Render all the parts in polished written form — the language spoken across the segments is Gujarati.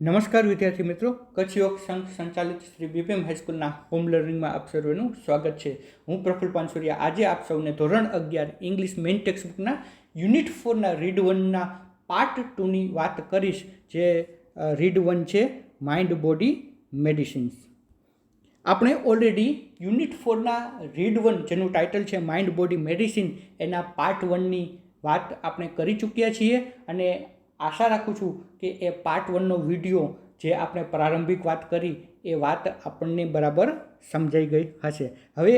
નમસ્કાર વિદ્યાર્થી મિત્રો, કચ્છ યોગ સંઘ સંચાલિત શ્રી બીપીએમ હાઈસ્કૂલના હોમ લર્નિંગમાં આપ સર્વેનું સ્વાગત છે. હું પ્રફુલ્લ પાનસુરિયા આજે આપ સૌને ધોરણ 11 ઇંગ્લિશ મેઇન ટેક્સ્ટબુકના યુનિટ 4ના રીડ 1ના પાર્ટ 2ની વાત કરીશ, જે રીડ 1 છે માઇન્ડ બોડી મેડિસિન્સ. આપણે ઓલરેડી યુનિટ 4ના રીડ 1 જેનું ટાઇટલ છે માઇન્ડ બોડી મેડિસિન, એના પાર્ટ 1ની વાત આપણે કરી ચૂક્યા છીએ અને આશા રાખું છું કે એ પાર્ટ 1નો વિડીયો જે આપણે પ્રારંભિક વાત કરી એ વાત આપણને બરાબર સમજાઈ ગઈ હશે. હવે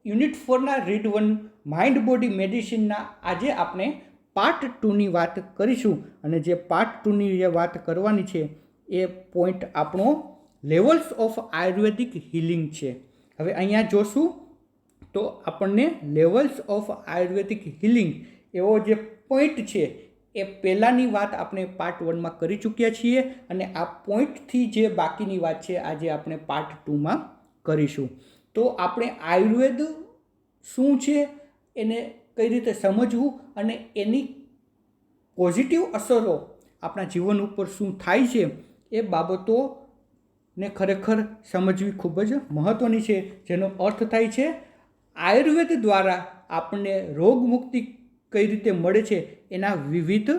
યુનિટ 4ના રીડ 1 માઇન્ડ બોડી મેડિસિનના આજે આપણે પાર્ટ 2ની વાત કરીશું અને જે પાર્ટ 2ની જે વાત કરવાની છે એ પોઈન્ટ આપણો લેવલ્સ ઓફ આયુર્વેદિક હિલિંગ છે. હવે અહીંયા જોશું તો આપણને લેવલ્સ ઓફ આયુર્વેદિક હિલિંગ એવો જે પોઈન્ટ છે એ પહેલાંની વાત આપણે પાર્ટ 1માં કરી ચૂક્યા છીએ અને આ પોઈન્ટથી જે બાકીની વાત છે આજે આપણે પાર્ટ 2માં કરીશું. તો આપણે આયુર્વેદ શું છે, એને કઈ રીતે સમજવું અને એની પોઝિટિવ અસરો આપણા જીવન ઉપર શું થાય છે એ બાબતોને ખરેખર સમજવી ખૂબ જ મહત્ત્વની છે. જેનો અર્થ થાય છે આયુર્વેદ દ્વારા આપણને રોગમુક્તિ કઈ રીતે મળે છે એના વિવિધ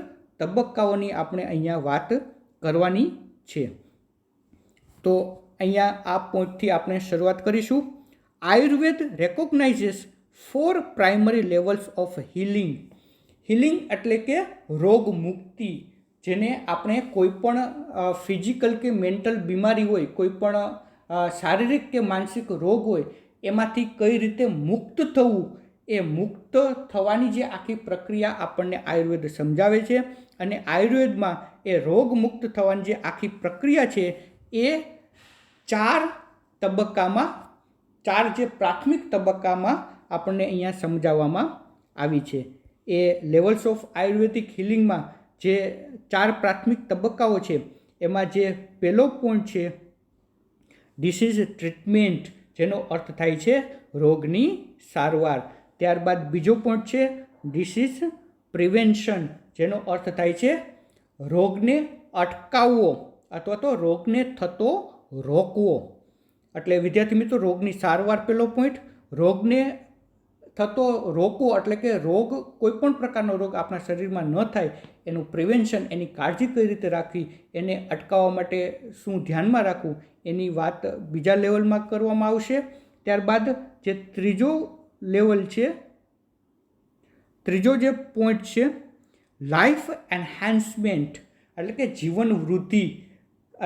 તબક્કાઓની આપણે અહીંયા વાત કરવાની છે. તો અહીંયા આ પોઈન્ટથી આપણે શરૂઆત કરીશું. Ayurveda recognises 4 primary levels of healing. Healing એટલે કે રોગમુક્તિ, જેને આપણે કોઈપણ ફિઝિકલ કે મેન્ટલ બીમારી હોય, કોઈપણ શારીરિક કે માનસિક રોગ હોય, એમાંથી કઈ રીતે મુક્ત થવું, એ મુક્ત થવાની જે આખી પ્રક્રિયા આપણને આયુર્વેદ સમજાવે છે. અને આયુર્વેદમાં એ રોગ મુક્ત થવાની જે આખી પ્રક્રિયા છે એ 4 તબક્કામાં, 4 જે પ્રાથમિક તબક્કામાં આપણને અહીંયા સમજાવવામાં આવી છે. એ લેવલ્સ ઓફ આયુર્વેદિક હિલિંગમાં જે 4 પ્રાથમિક તબક્કાઓ છે એમાં જે પહેલો પોઈન્ટ છે ડિસીઝ ટ્રીટમેન્ટ, જેનો અર્થ થાય છે રોગની સારવાર. ત્યારબાદ બીજો પોઈન્ટ છે ડિસીઝ પ્રિવેન્શન, જેનો અર્થ થાય છે રોગને અટકાવવો અથવા તો રોગને થતો રોકવો. એટલે વિદ્યાર્થી મિત્રો, રોગની સારવાર પહેલો પોઈન્ટ, રોગને થતો રોકવો એટલે કે રોગ, કોઈ પણ પ્રકારનો રોગ આપણા શરીરમાં ન થાય એનું પ્રિવેન્શન, એની કાળજી કઈ રીતે રાખવી, એને અટકાવવા માટે શું ધ્યાનમાં રાખવું, એની વાત બીજા લેવલમાં કરવામાં આવશે. ત્યારબાદ જે ત્રીજો લેવલ છે, ત્રીજો જે પોઈન્ટ છે લાઈફ એન્હાન્સમેન્ટ એટલે કે જીવન વૃદ્ધિ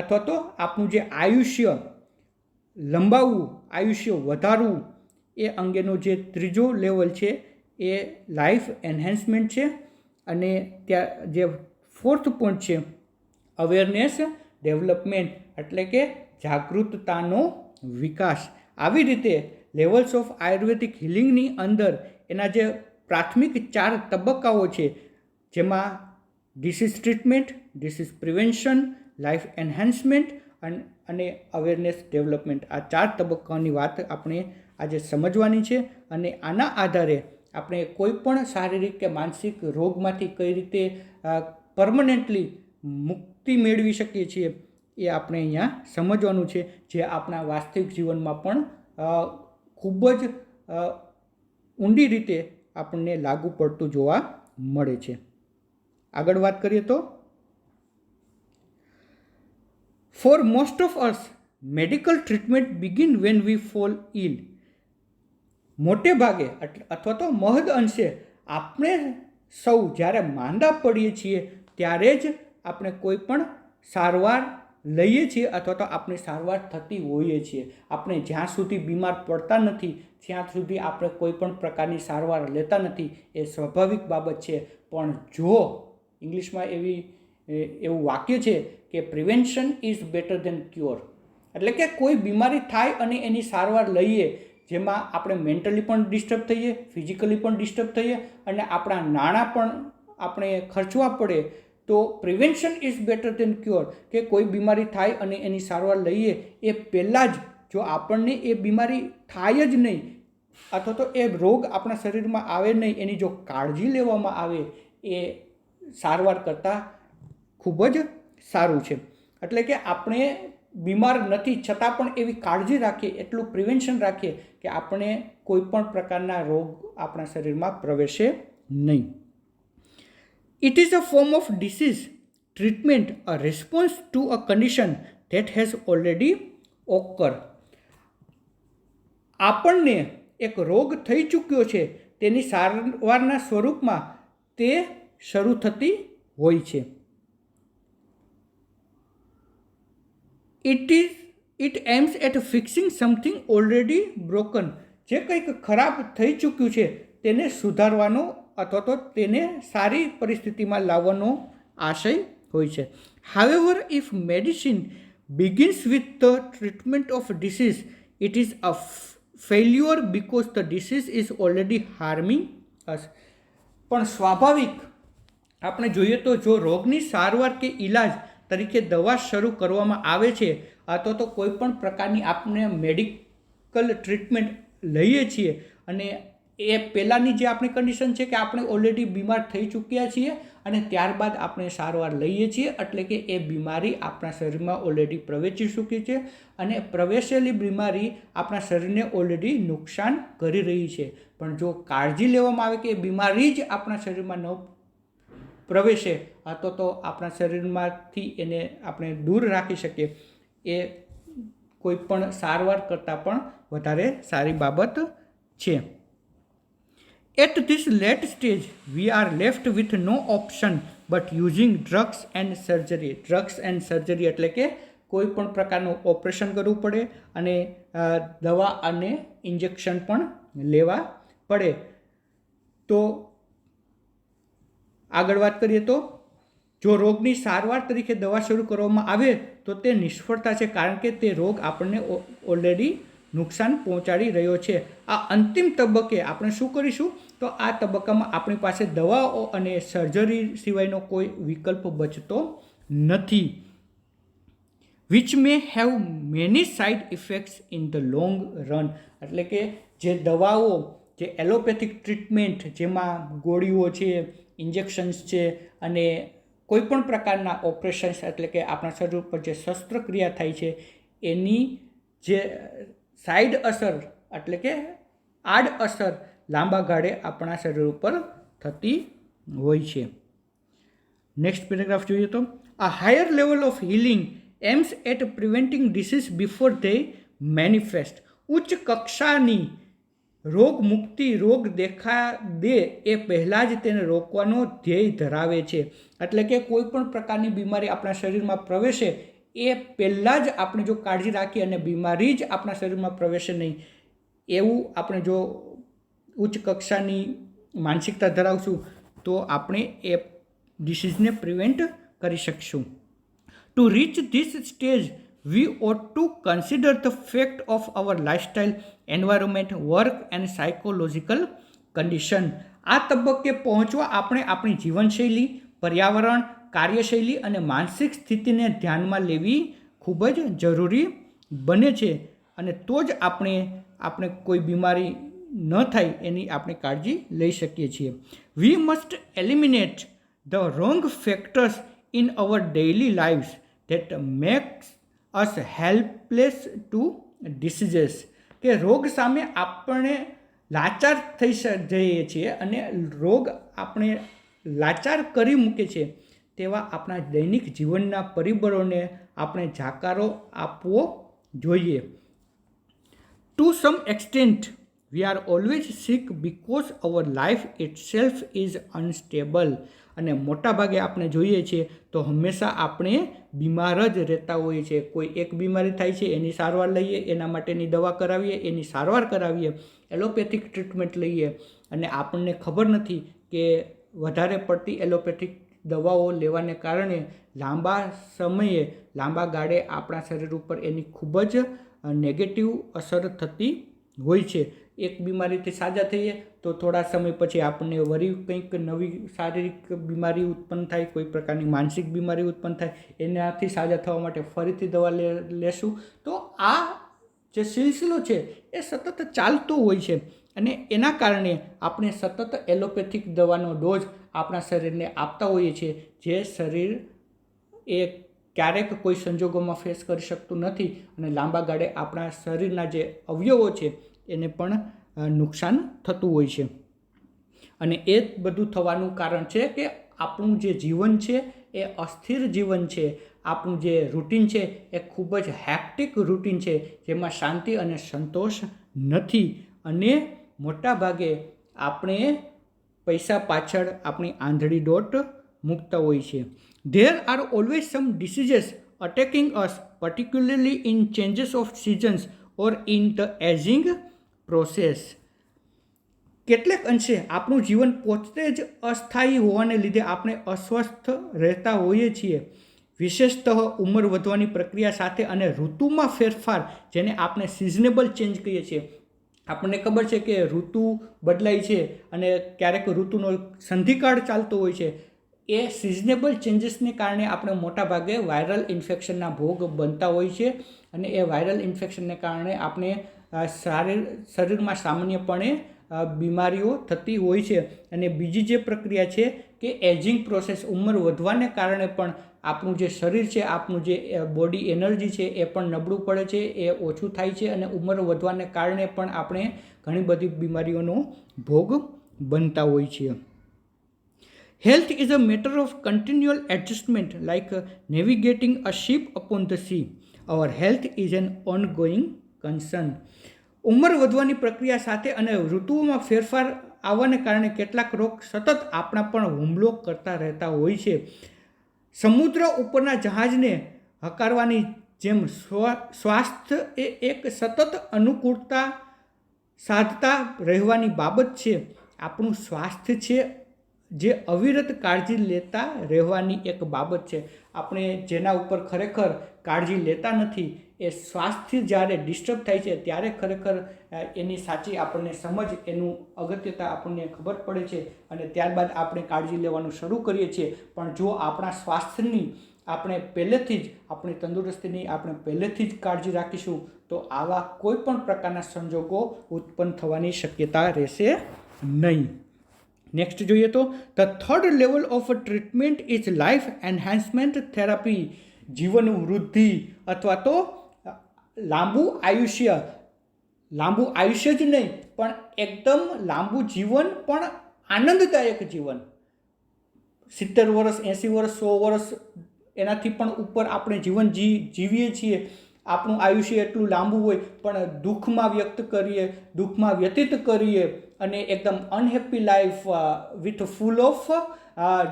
અથવા તો આપણું જે આયુષ્ય લંબાવવું, આયુષ્ય વધારવું, એ અંગેનો જે ત્રીજો લેવલ છે એ લાઈફ એન્હાન્સમેન્ટ છે. અને ત્યાં જે ફોર્થ પોઈન્ટ છે અવેરનેસ ડેવલપમેન્ટ એટલે કે જાગૃતતાનો વિકાસ. આવી રીતે લેવલ્સ ઓફ આયુર્વેદિક હિલિંગની અંદર એના જે પ્રાથમિક 4 તબક્કાઓ છે, જેમાં disease treatment, disease prevention, life enhancement અને અવેરનેસ ડેવલપમેન્ટ, આ 4 તબક્કાઓની વાત આપણે આજે સમજવાની છે. અને આના આધારે આપણે કોઈ પણ શારીરિક કે માનસિક રોગમાંથી કઈ રીતે પરમનન્ટલી મુક્તિ મેળવી શકીએ છીએ એ આપણે અહીંયા સમજવાનું છે, જે આપણા વાસ્તવિક જીવનમાં પણ ખૂબ જ ઊંડી રીતે આપણને લાગુ પડતું જોવા મળે છે. આગળ વાત કરીએ તો for most of us medical treatment begin when we fall ill. મોટે ભાગે અથવા તો મહદ અંશે આપણે સૌ જ્યારે માંદા પડીએ છીએ ત્યારે જ આપણે કોઈ પણ સારવાર લઈએ છીએ અથવા તો આપણી સારવાર થતી હોઈએ છીએ. આપણે જ્યાં સુધી બીમાર પડતા નથી ત્યાં સુધી આપણે કોઈ પણ પ્રકારની સારવાર લેતા નથી, એ સ્વાભાવિક બાબત છે. પણ જો ઇંગ્લિશમાં એવું વાક્ય છે કે prevention is better than cure, એટલે કે કોઈ બીમારી થાય અને એની સારવાર લઈએ, જેમાં આપણે મેન્ટલી પણ ડિસ્ટર્બ થઈએ, ફિઝિકલી પણ ડિસ્ટર્બ થઈએ અને આપણા નાણાં પણ આપણે ખર્ચવા પડે, તો prevention is better than cure, કે કોઈ બીમારી થાય અને એની સારવાર લઈએ એ પહેલાં જ જો આપણને એ બીમારી થાય જ નહીં અથવા તો એ રોગ આપણા શરીરમાં આવે નહીં, એની જો કાળજી લેવામાં આવે એ સારવાર કરતાં ખૂબ જ સારું છે. એટલે કે આપણે બીમાર નથી છતાં પણ એવી કાળજી રાખીએ, એટલું પ્રિવેન્શન રાખીએ કે આપણે કોઈ પણ પ્રકારના રોગ આપણા શરીરમાં પ્રવેશે નહીં. It is a form of disease treatment, a response to a condition that has already occur. આપણને એક રોગ થઈ ચૂક્યો છે તેની સારવારના સ્વરૂપમાં તે શરૂ થતી હોય છે. It aims at fixing something already broken. જે કંઈક ખરાબ થઈ ચૂક્યું છે તેને સુધારવાનો અથવા તો તેને સારી પરિસ્થિતિમાં લાવવાનો આશય હોય છે. However, if medicine begins with the treatment of disease, it is a failure because the disease is already harming us. પણ સ્વાભાવિક આપણે જોઈએ તો જો રોગની સારવાર કે ઈલાજ તરીકે દવા શરૂ કરવામાં આવે છે અથવા તો કોઈ પણ પ્રકારની આપણે મેડિકલ ટ્રીટમેન્ટ લઈએ છીએ અને એ પહેલાંની જે આપણી કન્ડિશન છે કે આપણે ઓલરેડી બીમાર થઈ ચૂક્યા છીએ અને ત્યારબાદ આપણે સારવાર લઈએ છીએ, એટલે કે એ બીમારી આપણા શરીરમાં ઓલરેડી પ્રવેશી ચૂકી છે અને પ્રવેશેલી બીમારી આપણા શરીરને ઓલરેડી નુકસાન કરી રહી છે. પણ જો કાળજી લેવામાં આવે કે એ બીમારી જ આપણા શરીરમાં ન પ્રવેશે અથવા તો આપણા શરીરમાંથી એને આપણે દૂર રાખી શકીએ, એ કોઈ પણ સારવાર કરતાં પણ વધારે સારી બાબત છે. At this late stage, we are left with no option but using drugs and surgery. Drugs and surgery એટલે કે કોઈ પણ પ્રકારનું ઓપરેશન કરવું પડે અને દવા અને ઇન્જેક્શન પણ લેવા પડે. તો આગળ વાત કરીએ તો જો રોગની સારવાર તરીકે દવા શરૂ કરવામાં આવે તો તે નિષ્ફળતા છે, કારણ કે તે રોગ આપણને ઓલરેડી નુકસાન પહોંચાડી રહ્યો છે. આ અંતિમ તબક્કે આપણે શું કરીશું તો આ તબક્કામાં આપણી પાસે દવાઓ અને સર્જરી સિવાયનો કોઈ વિકલ્પ બચતો નથી. Which may have many side effects in the long run. એટલે કે જે દવાઓ, જે એલોપેથિક ટ્રીટમેન્ટ જેમાં ગોળીઓ છે, ઇન્જેક્શન્સ છે અને કોઈ પણ પ્રકારના ઓપરેશન્સ એટલે કે આપણા શરીર પર જે શસ્ત્રક્રિયા થાય છે એની જે સાઈડ અસર એટલે કે આડ અસર લાંબા ગાળે આપણા શરીર ઉપર થતી હોય છે. નેક્સ્ટ પેરેગ્રાફ જોઈએ તો a higher level of healing aims at preventing disease before they manifest. ઉચ્ચ કક્ષાની રોગ મુક્તિ રોગ દેખા દે એ પહેલાં જ તેને રોકવાનો ધ્યેય ધરાવે છે. એટલે કે કોઈ પણ પ્રકારની બીમારી આપણા શરીરમાં પ્રવેશે એ પહેલાં જ આપણે જો કાળજી રાખીએ અને બીમારી જ આપણા શરીરમાં પ્રવેશે નહીં એવું આપણે જો ઉચ્ચ કક્ષાની માનસિકતા ધરાવશું તો આપણે એ ડિસીઝને પ્રિવેન્ટ કરી શકશું. To reach this stage we ought to consider the fact of our lifestyle, environment, work and psychological condition. આ તબક્કે પહોંચવા આપણે આપણી જીવનશૈલી, પર્યાવરણ, કાર્યશૈલી અને માનસિક સ્થિતિને ધ્યાનમાં લેવી ખૂબ જ જરૂરી બને છે અને તો જ આપણે કોઈ બીમારી ન થાય એની આપણે કાળજી લઈ શકીએ છીએ. We must eliminate the wrong factors in our daily lives that makes us helpless to diseases. કે રોગ સામે આપણે લાચાર થઈ જઈએ છીએ અને રોગ આપણે લાચાર કરી મૂકે છે તેવા આપણા દૈનિક જીવનના પરિબળોને આપણે જાકારો આપવો જોઈએ. To some extent, we are always sick because our life itself is unstable. અને મોટાભાગે આપણે જોઈએ છીએ તો હંમેશા આપણે બીમાર જ રહેતા હોઈએ છીએ. કોઈ એક બીમારી થાય છે એની સારવાર લઈએ, એના માટેની દવા કરાવીએ, એની સારવાર કરાવીએ, એલોપેથિક ટ્રીટમેન્ટ લઈએ અને આપણને ખબર નથી કે વધારે પડતી એલોપેથિક દવાઓ લેવાને કારણે લાંબા સમયે લાંબા ગાળે આપણા શરીર ઉપર એની ખૂબ જ નેગેટિવ અસર થતી હોય છે. એક બીમારીથી સાજા થઈએ તો થોડા સમય પછી આપણને વળી કંઈક નવી શારીરિક બીમારી ઉત્પન્ન થાય, કોઈ પ્રકારની માનસિક બીમારી ઉત્પન્ન થાય, એનાથી સાજા થવા માટે ફરીથી દવા લેશું. તો આ જે સિલસિલો છે એ સતત ચાલતો હોય છે અને એના કારણે આપણે સતત એલોપેથિક દવાનો ડોઝ આપણા શરીરને આપતા હોઈએ છીએ, જે શરીર એ ક્યારેક કોઈ સંજોગોમાં ફેસ કરી શકતું નથી અને લાંબા ગાળે આપણા શરીરના જે અવયવો છે એને પણ નુકસાન થતું હોય છે. અને એ બધું થવાનું કારણ છે કે આપણું જે જીવન છે એ અસ્થિર જીવન છે. આપણું જે રૂટીન છે એ ખૂબ જ હેક્ટિક રૂટીન છે, જેમાં શાંતિ અને સંતોષ નથી. અને મોટા ભાગે આપણે પૈસા પાછળ આપણી આંધળી દોટ મૂકતા હોય છે. There are always some diseases attacking us, particularly in changes of seasons or in the aging process. કેટલેક અંશે આપણું જીવન પોતે જ અસ્થાયી હોવાને લીધે આપણે અસ્વસ્થ રહેતા હોઈએ છીએ, વિશેષતઃ ઉંમર વધવાની પ્રક્રિયા સાથે અને ઋતુમાં ફેરફાર, જેને આપણે સિઝનેબલ ચેન્જ કહીએ છીએ. આપણને ખબર છે કે ઋતુ બદલાય છે અને ક્યારેક ઋતુનો સંધિકાળ ચાલતો હોય છે. એ સિઝનેબલ ચેન્જીસને કારણે આપણે મોટાભાગે વાયરલ ઇન્ફેક્શનના ભોગ બનતા હોય છે અને એ વાયરલ ઇન્ફેક્શનને કારણે આપણે શરીરમાં સામાન્યપણે બીમારીઓ થતી હોય છે. અને બીજી જે પ્રક્રિયા છે કે એજિંગ પ્રોસેસ, ઉંમર વધવાને કારણે પણ આપણું જે શરીર છે, આપણું જે બોડી એનર્જી છે એ પણ નબળું પડે છે, એ ઓછું થાય છે અને ઉંમર વધવાને કારણે પણ આપણે ઘણી બધી બીમારીઓનો ભોગ બનતા હોય છે. Health is a matter of continual adjustment, like navigating a ship upon the sea. Our health is an ongoing concern. ઉંમર વધવાની પ્રક્રિયા સાથે અને ઋતુઓમાં ફેરફાર આવવાને કારણે કેટલાક રોગ સતત આપણા પણ હુમલો કરતા રહેતા હોય છે. સમુદ્ર ઉપરના જહાજને હકારવાની જેમ સ્વાસ્થ્ય એ એક સતત અનુકૂળતા સાધતા રહેવાની બાબત છે. આપણું સ્વાસ્થ્ય છે જે અવિરત કાળજી લેતા રહેવાની એક બાબત છે. આપણે જેના ઉપર ખરેખર કાળજી લેતા નથી, એ સ્વાસ્થ્ય જ્યારે ડિસ્ટર્બ થાય છે ત્યારે ખરેખર એની સાચી આપણને સમજ, એનું અગત્યતા આપણને ખબર પડે છે અને ત્યારબાદ આપણે કાળજી લેવાનું શરૂ કરીએ છીએ. પણ જો આપણા સ્વાસ્થ્યની આપણે પહેલેથી જ, આપણી તંદુરસ્તીની આપણે પહેલેથી જ કાળજી રાખીશું તો આવા કોઈ પણ પ્રકારના સંજોગો ઉત્પન્ન થવાની શક્યતા રહેશે નહીં. નેક્સ્ટ જોઈએ તો the third level of treatment is life enhancement therapy. જીવન વૃદ્ધિ અથવા તો લાંબુ આયુષ્ય જ નહીં પણ એકદમ લાંબુ જીવન, પણ આનંદદાયક જીવન. 70 વર્ષ, 80 વર્ષ, 100 વર્ષ એનાથી પણ ઉપર આપણે જીવન જીવીએ છીએ. આપણું આયુષ્ય એટલું લાંબુ હોય પણ દુઃખમાં વ્યતીત કરીએ અને એકદમ unhappy life with full of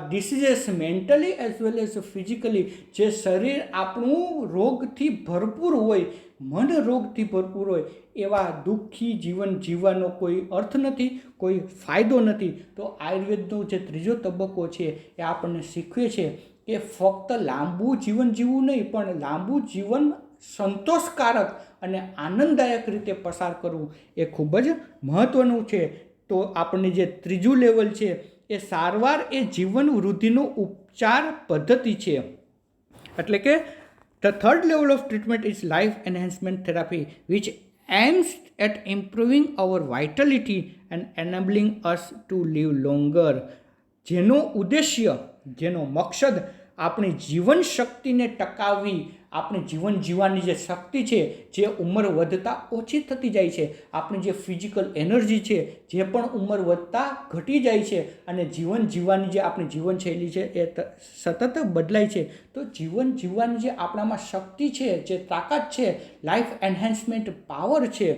diseases, mentally as well as physically. જે શરીર આપણું રોગથી ભરપૂર હોય, મન રોગથી ભરપૂર હોય, એવા દુઃખી જીવન જીવવાનો કોઈ અર્થ નથી, કોઈ ફાયદો નથી. તો આયુર્વેદનો જે ત્રીજો તબક્કો છે એ આપણને શીખવે છે કે ફક્ત લાંબુ જીવન જીવવું નહીં, પણ લાંબુ જીવન સંતોષકારક અને આનંદદાયક રીતે પસાર કરવું એ ખૂબ જ મહત્ત્વનું છે. તો આપણને જે ત્રીજું લેવલ છે એ સારવાર એ જીવન વૃદ્ધિનો ઉપચાર પદ્ધતિ છે. એટલે કે the third level of treatment is life enhancement therapy which aims at improving our vitality and enabling us to live longer. જેનો ઉદ્દેશ્ય, જેનો મકસદ આપણી જીવન શક્તિને ટકાવવી, આપણી જીવન જીવવાની જે શક્તિ છે જે ઉંમર વધતા ઓછી થતી જાય છે, આપણી જે ફિઝિકલ એનર્જી છે જે પણ ઉંમર વધતા ઘટી જાય છે અને જીવન જીવવાની જે આપણી જીવનશૈલી છે એ સતત બદલાય છે. તો જીવન જીવવાની જે આપણામાં શક્તિ છે, જે તાકાત છે, લાઈફ એન્હાન્સમેન્ટ પાવર છે,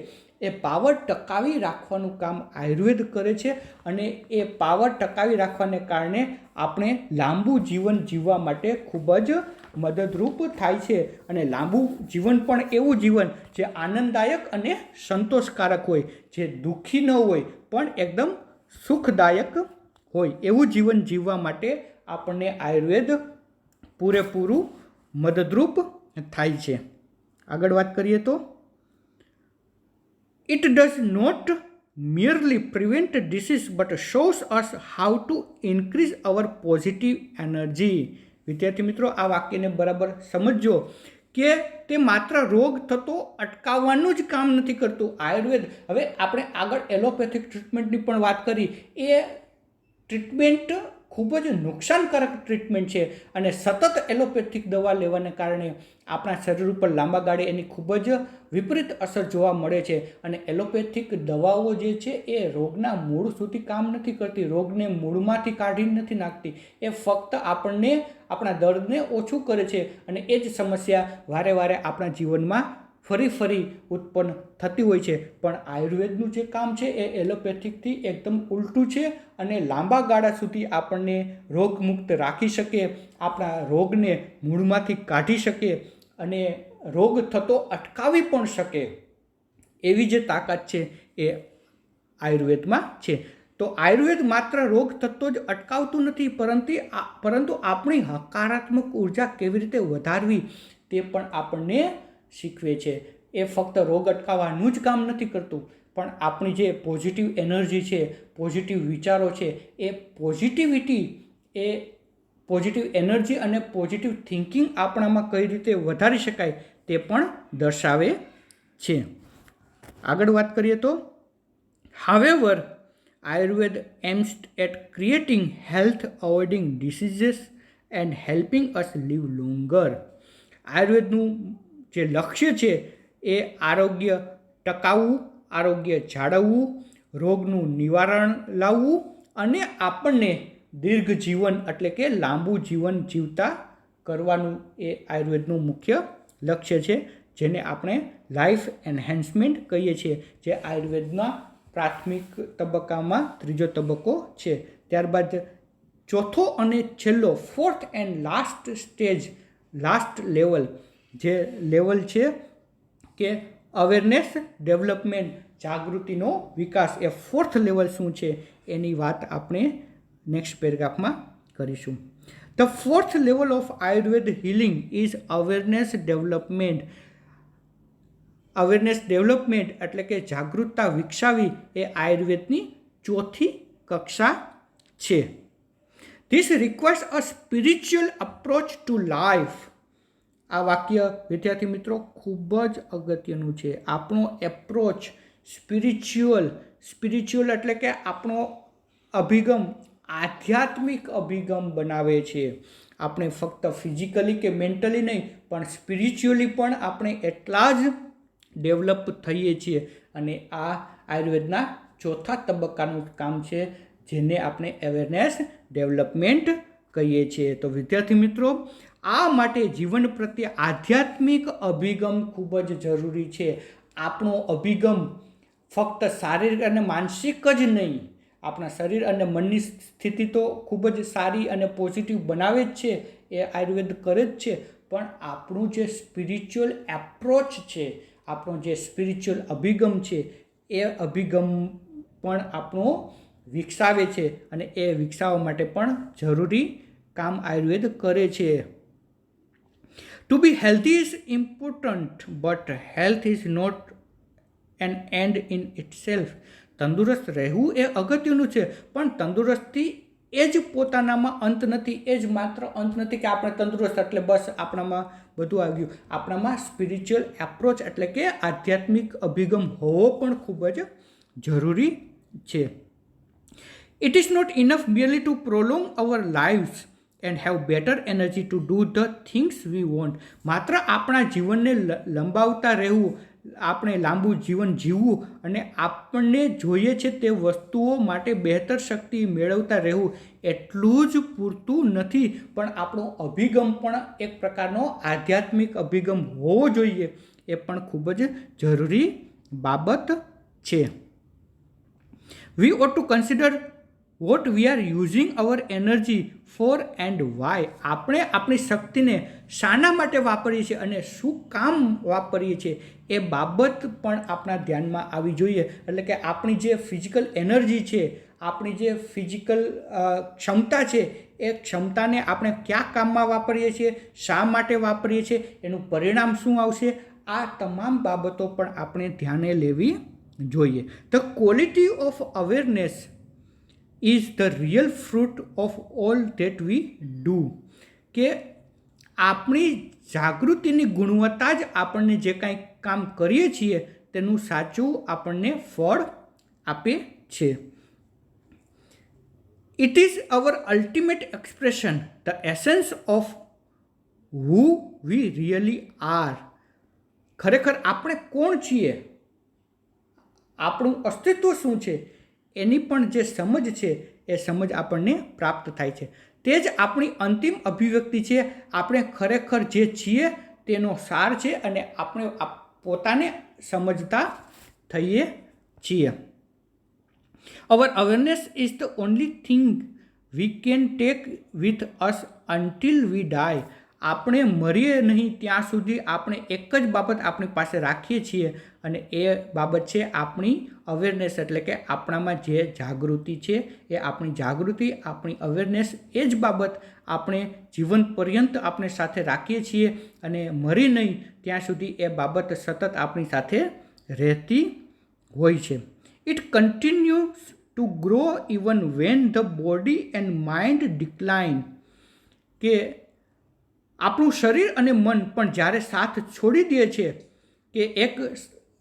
એ પાવર ટકાવી રાખવાનું કામ આયુર્વેદ કરે છે અને એ પાવર ટકાવી રાખવાને કારણે આપણે લાંબુ જીવન જીવવા માટે ખૂબ જ મદદરૂપ થાય છે. અને લાંબુ જીવન પણ એવું જીવન જે આનંદદાયક અને સંતોષકારક હોય, જે દુઃખી ન હોય પણ એકદમ સુખદાયક હોય, એવું જીવન જીવવા માટે આપણને આયુર્વેદ પૂરેપૂરું મદદરૂપ થાય છે. આગળ વાત કરીએ તો It does not merely prevent disease but shows us how to increase our positive energy. વિદ્યાર્થી મિત્રો, આ વાક્યને બરાબર સમજો કે તે માત્ર રોગ થતો અટકાવવાનું જ કામ નથી કરતું આયુર્વેદ. હવે આપણે આગળ એલોપેથિક ટ્રીટમેન્ટની પણ વાત કરી. એ ટ્રીટમેન્ટ ખૂબ જ નુકસાનકારક ટ્રીટમેન્ટ છે અને સતત એલોપેથિક દવા લેવાને કારણે આપણા શરીર ઉપર લાંબા ગાળે એની ખૂબ જ વિપરીત અસર જોવા મળે છે. અને એલોપેથિક દવાઓ જે છે એ રોગના મૂળ સુધી કામ નથી કરતી, રોગને મૂળમાંથી કાઢી નથી નાખતી. એ ફક્ત આપણને આપણા દર્દને ઓછું કરે છે અને એ જ સમસ્યા વારે વારે આપણા જીવનમાં ફરી ઉત્પન્ન થતી હોય છે. પણ આયુર્વેદનું જે કામ છે એ એલોપેથિકથી એકદમ ઉલટું છે અને લાંબા ગાળા સુધી આપણને રોગમુક્ત રાખી શકે, આપણા રોગને મૂળમાંથી કાઢી શકે અને રોગ થતો અટકાવી પણ શકે એવી જે તાકાત છે એ આયુર્વેદમાં છે. તો આયુર્વેદ માત્ર રોગ થતો જ અટકાવતું નથી, પરંતુ આપણી હકારાત્મક ઉર્જા કેવી રીતે વધારવી તે પણ આપણને શીખવે છે. એ ફક્ત રોગ અટકાવવાનું જ કામ નથી કરતું, પણ આપણી જે પોઝિટિવ એનર્જી છે, પોઝિટિવ વિચારો છે, એ પોઝિટિવ એનર્જી અને પોઝિટિવ થિંકિંગ આપણામાં કઈ રીતે વધારી શકાય તે પણ દર્શાવે છે. આગળ વાત કરીએ તો however Ayurveda aims at creating health, avoiding diseases and helping us live longer. આયુર્વેદનું જે લક્ષ્ય છે એ આરોગ્ય ટકાવવું, આરોગ્ય જાળવવું, રોગનું નિવારણ લાવવું અને આપણને દીર્ઘ જીવન એટલે કે લાંબુ જીવન જીવતા કરવાનું એ આયુર્વેદનું મુખ્ય લક્ષ્ય છે, જેને આપણે લાઈફ એન્હેન્સમેન્ટ કહીએ છીએ, જે આયુર્વેદના પ્રાથમિક તબક્કામાં ત્રીજો તબક્કો છે. ત્યારબાદ ચોથો અને છેલ્લો, ફોર્થ એન્ડ લાસ્ટ લેવલ જે લેવલ છે કે અવેરનેસ ડેવલપમેન્ટ, જાગૃતિનો વિકાસ, એ ફોર્થ લેવલ શું છે એની વાત આપણે નેક્સ્ટ પેરેગ્રાફમાં કરીશું. The fourth level of Ayurveda healing is awareness development. Awareness development એટલે કે જાગૃતતા વિકસાવી એ આયુર્વેદની ચોથી કક્ષા છે. This requires a spiritual approach to life. આ વાક્ય વિદ્યાર્થી મિત્રો ખૂબ જ અગત્યનું છે. આપણો એપ્રોચ સ્પિરિચ્યુઅલ એટલે કે આપણો અભિગમ આધ્યાત્મિક અભિગમ બનાવે છે. આપણે ફક્ત ફિઝિકલી કે મેન્ટલી નહીં, પણ સ્પિરિચ્યુઅલી પણ આપણે એટલા જ ડેવલપ થઈએ છીએ. અને આ આયુર્વેદના ચોથા તબક્કાનું કામ છે, જેને આપણે અવેરનેસ ડેવલપમેન્ટ કહીએ છીએ. તો વિદ્યાર્થી મિત્રો, આ માટે જીવન પ્રત્યે આધ્યાત્મિક અભિગમ ખૂબ જ જરૂરી છે. આપણો અભિગમ ફક્ત શારીરિક અને માનસિક જ નહીં, આપણા શરીર અને મનની સ્થિતિ તો ખૂબ જ સારી અને પોઝિટિવ બનાવે જ છે, એ આયુર્વેદ કરે જ છે, પણ આપણું જે સ્પિરિચ્યુઅલ એપ્રોચ છે, આપણો જે સ્પિરિચ્યુઅલ અભિગમ છે, એ અભિગમ પણ આપણો વિકસાવે છે અને એ વિકસાવવા માટે પણ જરૂરી કામ આયુર્વેદ કરે છે. To be healthy is important, but health is not an end in itself. તંદુરસ્ત રહેવું એ અગત્યનું છે, પણ તંદુરસ્તી એ જ પોતાનામાં અંત નથી, એ જ માત્ર અંત નથી કે આપણે તંદુરસ્ત એટલે બસ આપણામાં બધું આવ્યું. આપણામાં સ્પિરિચ્યુઅલ એપ્રોચ એટલે કે આધ્યાત્મિક અભિગમ હોવો પણ ખૂબ જ જરૂરી છે. It is not enough merely to prolong our lives and have better energy to do the things we want. માત્ર આપણા જીવનને લંબાવતા રહેવું, આપણે લાંબુ જીવન જીવવું અને આપણને જોઈએ છે તે વસ્તુઓ માટે બહેતર શક્તિ મેળવતા રહેવું એટલું જ પૂરતું નથી, પણ આપણો અભિગમ પણ એક પ્રકારનો આધ્યાત્મિક અભિગમ હોવો જોઈએ. એ પણ ખૂબ જ જરૂરી બાબત છે. We ought to consider what we are using our energy for and why. આપણે આપણી શક્તિને શાના માટે વાપરીએ છીએ અને શું કામ વાપરીએ છીએ એ બાબત પણ આપણા ધ્યાનમાં આવી જોઈએ. એટલે કે આપણી જે ફિઝિકલ એનર્જી છે, આપણી જે ફિઝિકલ ક્ષમતા છે, એ ક્ષમતાને આપણે કયા કામમાં વાપરીએ છીએ, શા માટે વાપરીએ છીએ, એનું પરિણામ શું આવશે, આ તમામ બાબતો પણ આપણે ધ્યાને લેવી જોઈએ. The quality of awareness is the real fruit of all that we do. કે આપણી જાગૃતિની ગુણવત્તા જ આપણને જે કાંઈ કામ કરીએ છીએ તેનું સાચું આપણને ફળ આપે છે. It is our ultimate expression, the essence of who we really are. ખરેખર આપણે કોણ છીએ, આપણું અસ્તિત્વ શું છે, એની પણ જે સમજ છે એ સમજ આપણને પ્રાપ્ત થાય છે. તે જ આપણી અંતિમ અભિવ્યક્તિ છે. આપણે ખરેખર જે છીએ તેનો સાર છે અને આપણે પોતાને સમજતા થઈએ છીએ. Our awareness is the only thing we can take with us until we die. આપણે મરીએ નહીં ત્યાં સુધી આપણે એક જ બાબત આપણી પાસે રાખીએ છીએ અને એ બાબત છે આપણી અવેરનેસ, એટલે કે આપણામાં જે જાગૃતિ છે એ આપણી જાગૃતિ, આપણી અવેરનેસ, એ જ બાબત આપણે જીવન પર્યંત આપણે સાથે રાખીએ છીએ અને મરી નહીં ત્યાં સુધી એ બાબત સતત આપણી સાથે રહેતી હોય છે. It continues to grow even when the body and mind decline. કે આપણું શરીર અને મન પણ જ્યારે સાથ છોડી દે છે, કે એક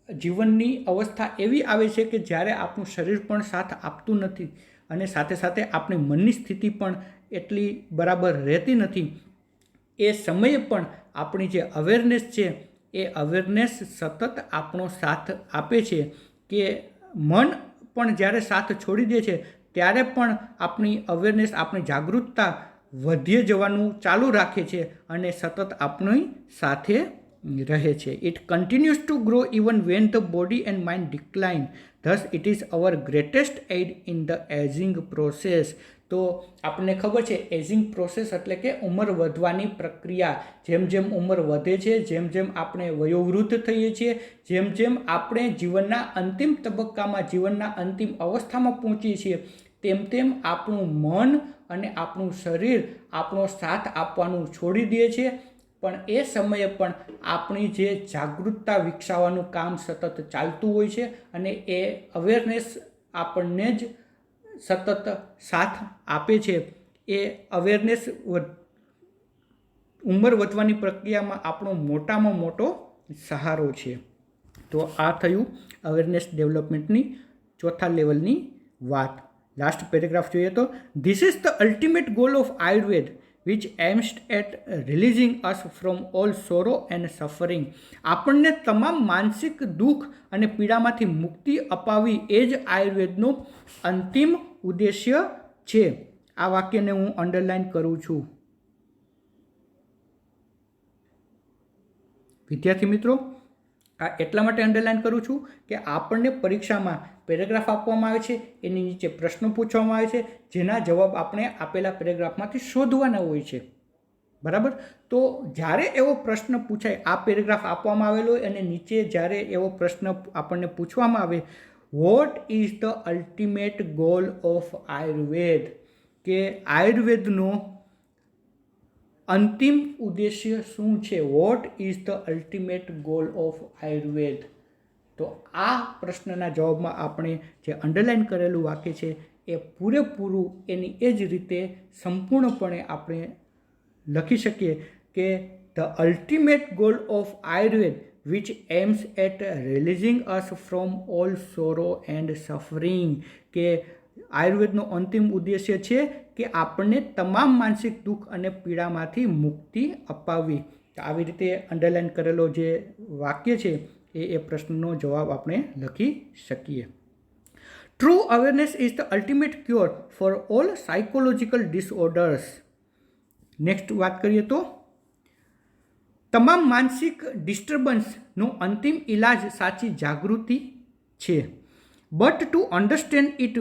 જીવનની અવસ્થા એવી આવે છે કે જ્યારે આપણું શરીર પણ સાથ આપતું નથી અને સાથે સાથે આપણી મનની સ્થિતિ પણ એટલી બરાબર રહેતી નથી, એ સમયે પણ આપણી જે અવેરનેસ છે એ અવેરનેસ સતત આપણો સાથ આપે છે. કે મન પણ જ્યારે સાથ છોડી દે છે ત્યારે પણ આપણી અવેરનેસ, આપણી જાગૃતતા વધે જવાનું ચાલુ રાખે છે અને સતત આપણી સાથે રહે છે. It continues to grow even when the body and mind decline. Thus it is our greatest aid in the ageing process. તો આપણને ખબર છે એજિંગ પ્રોસેસ એટલે કે ઉંમર વધવાની પ્રક્રિયા. જેમ જેમ ઉંમર વધે છે, જેમ જેમ આપણે વયોવૃદ્ધ થઈએ છીએ, જેમ જેમ આપણે જીવનના અંતિમ તબક્કામાં, જીવનના અંતિમ અવસ્થામાં પહોંચીએ છીએ, તેમ તેમ આપણું મન અને આપણું શરીર આપણો સાથ આપવાનું છોડી દે છે. પણ એ સમયે પણ આપણી જે જાગૃતતા વિકસાવવાનું કામ સતત ચાલતું હોય છે અને એ અવેરનેસ આપણને જ સતત સાથ આપે છે. એ અવેરનેસ ઉંમર વધવાની પ્રક્રિયામાં આપણો મોટામાં મોટો સહારો છે. તો આ થયું અવેરનેસ ડેવલપમેન્ટની ચોથા લેવલની વાત. લાસ્ટ પેરેગ્રાફ જોઈએ તો, this is the ultimate goal of Ayurveda which aims at releasing us from all sorrow and suffering. આપણને તમામ માનસિક દુઃખ અને પીડામાંથી મુક્તિ અપાવી એ જ આયુર્વેદનો અંતિમ ઉદ્દેશ્ય છે. આ વાક્યને હું અંડરલાઇન કરું છું. વિદ્યાર્થી મિત્રો, આ એટલા માટે અંડરલાઇન કરું છું કે આપણને પરીક્ષામાં પેરેગ્રાફ આપવામાં આવે છે, એની નીચે પ્રશ્નો પૂછવામાં આવે છે, જેના જવાબ આપણે આપેલા પેરેગ્રાફમાંથી શોધવાના હોય છે. બરાબર? તો જ્યારે એવો પ્રશ્ન પૂછાય, આ પેરેગ્રાફ આપવામાં આવેલો હોય અને નીચે જ્યારે એવો પ્રશ્ન આપણને પૂછવામાં આવે, what is the ultimate goal of Ayurveda, કે આયુર્વેદનો અંતિમ ઉદ્દેશ્ય શું છે? What is the ultimate goal of Ayurveda. તો આ પ્રશ્નના જવાબમાં આપણે જે અંડરલાઇન કરેલું વાક્ય છે એ પૂરેપૂરું એની એ જ રીતે સંપૂર્ણપણે આપણે લખી શકીએ કે the ultimate goal of Ayurveda which aims at releasing us from all sorrow and suffering. કે આયુર્વેદનો અંતિમ ઉદ્દેશ્ય છે કે આપણને તમામ માનસિક દુઃખ અને પીડામાંથી મુક્તિ અપાવવી. આવી રીતે અંડરલાઇન કરેલો જે વાક્ય છે એ પ્રશ્નનો જવાબ આપણે લખી શકીએ. True awareness is the ultimate cure for all psychological disorders. Next વાત કરીએ તો, તમામ માનસિક ડિસ્ટર્બન્સનો અંતિમ ઇલાજ સાચી જાગૃતિ છે. But to understand it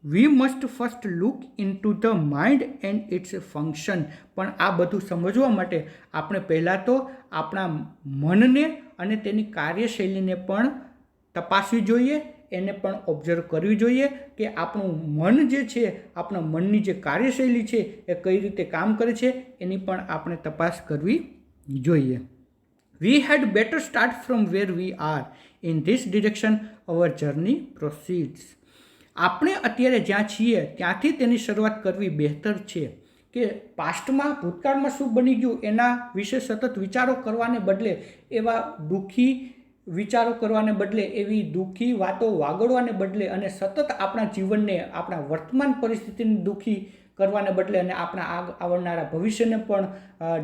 we must first look into the mind and its function. પણ આ બધું સમજવા માટે આપણે પહેલાં તો આપણા મનને અને તેની કાર્યશૈલીને પણ તપાસવી જોઈએ, એને પણ ઓબ્ઝર્વ કરવી જોઈએ કે આપણું મન જે છે, આપણા મનની જે કાર્યશૈલી છે એ કઈ રીતે કામ કરે છે, એની પણ આપણે તપાસ કરવી જોઈએ. We had better start from where we are. In this direction our journey proceeds. આપણે અત્યારે જ્યાં છીએ ત્યાંથી તેની શરૂઆત કરવી બહેતર છે. કે પાસ્ટમાં, ભૂતકાળમાં શું બની ગયું એના વિશે સતત વિચારો કરવાને બદલે એવા દુઃખી વિચારો કરવાને બદલે, એવી દુઃખી વાતો વાગડવાને બદલે અને સતત આપણા જીવનને, આપણા વર્તમાન પરિસ્થિતિને દુઃખી કરવાને બદલે અને આપણા આવનારા ભવિષ્યને પણ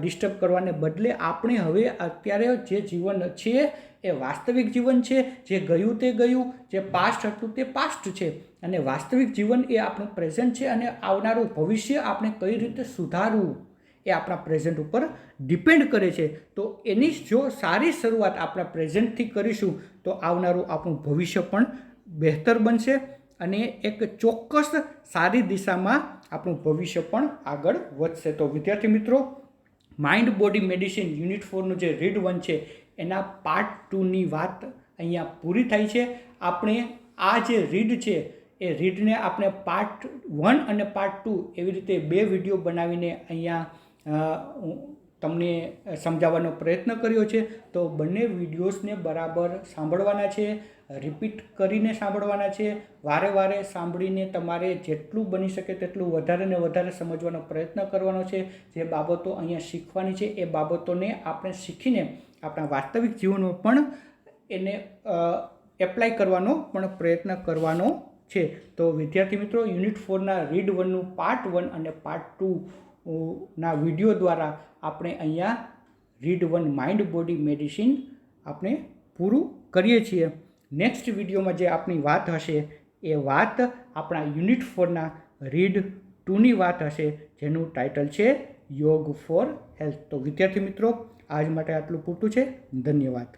ડિસ્ટર્બ કરવાને બદલે આપણે હવે અત્યારે જે જીવન છે એ વાસ્તવિક જીવન છે. જે ગયું તે ગયું, જે પાસ્ટ હતું તે પાસ્ટ છે, અને વાસ્તવિક જીવન એ આપણું પ્રેઝન્ટ છે. અને આવનારું ભવિષ્ય આપણે કઈ રીતે સુધારવું એ આપણા પ્રેઝન્ટ ઉપર ડિપેન્ડ કરે છે. તો એની જો સારી શરૂઆત આપણા પ્રેઝન્ટથી કરીશું તો આવનારું આપણું ભવિષ્ય પણ બહેતર બનશે અને એક ચોક્કસ સારી દિશામાં આપણું ભવિષ્ય પણ આગળ વધશે. તો વિદ્યાર્થી મિત્રો, માઇન્ડ બોડી મેડિસિન યુનિટ 4નું જે રીડ 1 છે એના પાર્ટ 2ની વાત અહીંયા પૂરી થાય છે. આપણે આ જે રીડ છે એ રીડને આપણે પાર્ટ 1 અને પાર્ટ 2 એવી રીતે 2 વિડીયો બનાવીને અહીંયા તમને સમજાવવાનો પ્રયત્ન કર્યો છે. તો બંને વિડીયોઝને બરાબર સાંભળવાના છે, રિપીટ કરીને સાંભળવાના છે. વારે વારે સાંભળીને તમારે જેટલું બની શકે તેટલું વધારે ને વધારે સમજવાનો પ્રયત્ન કરવાનો છે. જે બાબતો અહીંયા શીખવાની છે એ બાબતોને આપણે શીખીને આપણા વાસ્તવિક જીવનમાં પણ એને એપ્લાય કરવાનો પણ પ્રયત્ન કરવાનો છે. તો વિદ્યાર્થી મિત્રો, યુનિટ 4ના રીડ 1નું પાર્ટ 1 અને પાર્ટ 2 ના વિડીયો દ્વારા આપણે અહીંયા રીડ 1 માઇન્ડ બોડી મેડિસિન આપણે પૂરું કરીએ છીએ. નેક્સ્ટ વિડીયોમાં જે આપણી વાત હશે એ વાત આપણા યુનિટ 4ના રીડ 2ની વાત હશે, જેનું ટાઇટલ છે યોગ ફોર હેલ્થ. તો વિદ્યાર્થી મિત્રો, આજ માટે આટલું પૂરતું છે. ધન્યવાદ.